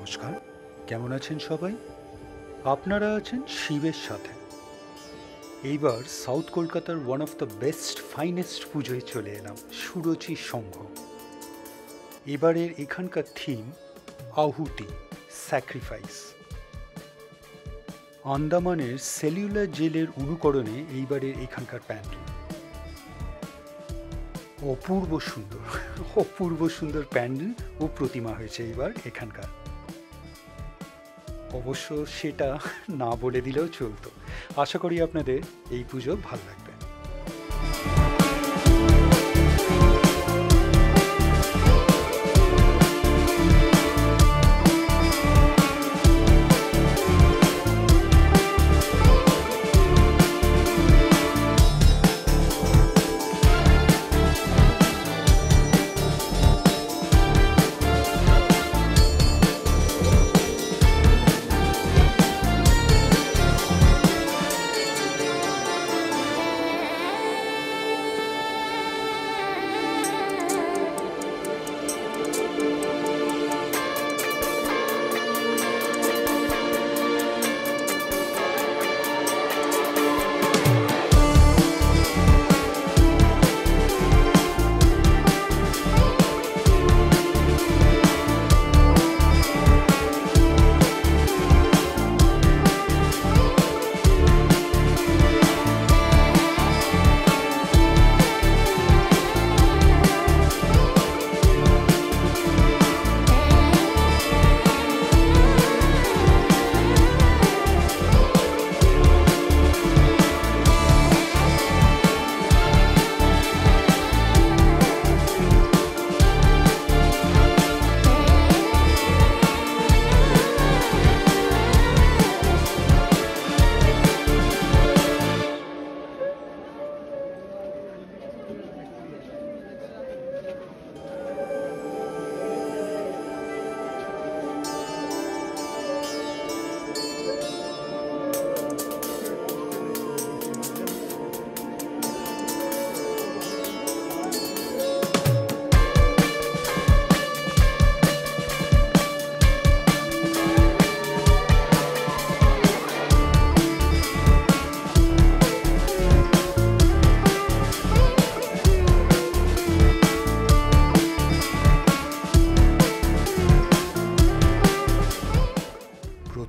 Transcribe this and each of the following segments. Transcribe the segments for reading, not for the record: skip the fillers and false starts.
নমস্কার, কেমন আছেন সবাই? আপনারা আছেন শিবের সাথে। এইবার সাউথ কলকাতার one of the best finest পুজোয় চলে এলাম, সুরুচি সংঘ। এবারের এখানকার থিম আহুতি, স্যাক্রিফাইস। আন্দামানের সেলুলার জেলের অনুকরণে এইবারের এখানকার প্যান্ডেল অপূর্ব সুন্দর, অপূর্ব সুন্দর প্যান্ডেল ও প্রতিমা হয়েছে এবার এখানকার। অবশ্য সেটা না বলে দিলেও চলতো। আশা করি আপনাদের এই পুজো ভালো লাগবে।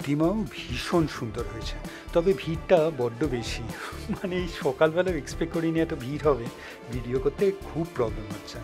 প্রতিমাও ভীষণ সুন্দর হয়েছে, তবে ভিড়টা বড্ড বেশি। মানে এই সকালবেলাও এক্সপেক্ট করিনি এত ভিড় হবে। ভিডিও করতে খুব প্রবলেম হচ্ছে।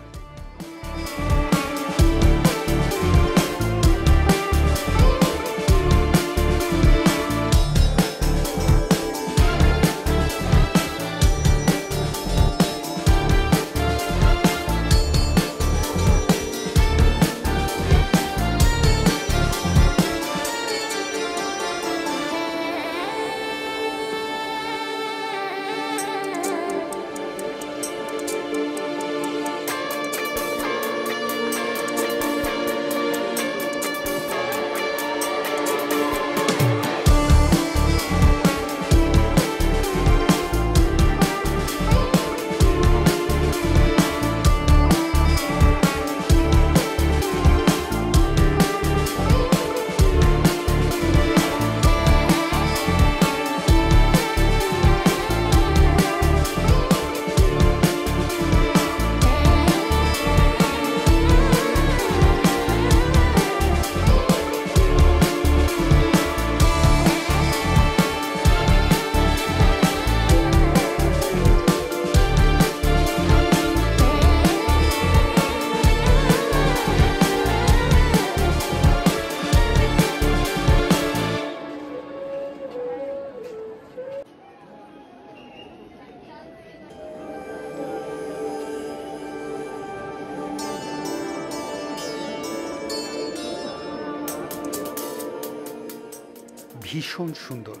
ভীষণ সুন্দর,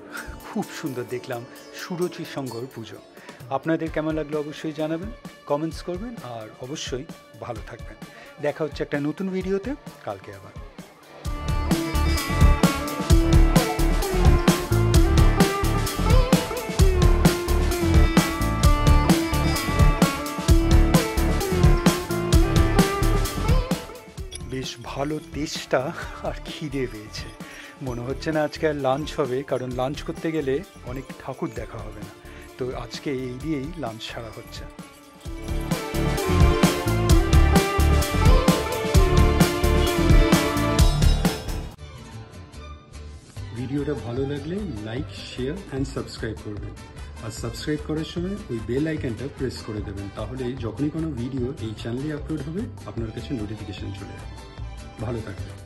খুব সুন্দর দেখলাম সুরুচি সংঘর পুজো। আপনাদের কেমন লাগলো অবশ্যই জানাবেন, কমেন্টস করবেন, আর অবশ্যই ভালো থাকবেন। দেখা হচ্ছে একটা নতুন ভিডিওতে কালকে আবার। বেশ ভালো ভালো তেষ্টা আর খিদে পেয়েছে। মনে হচ্ছে না আজকে আর লাঞ্চ হবে, কারণ লাঞ্চ করতে গেলে অনেক ঠাকুর দেখা হবে না। তো আজকে এই দিয়েই লাঞ্চ সারা হচ্ছে। ভিডিওটা ভালো লাগলে লাইক, শেয়ার অ্যান্ড সাবস্ক্রাইব করবেন। আর সাবস্ক্রাইব করার সময় ওই বেল আইকনটা প্রেস করে দেবেন, তাহলে যখনই কোনো ভিডিও এই চ্যানেলে আপলোড হবে আপনার কাছে নোটিফিকেশন চলে যাবে। ভালো থাকবেন।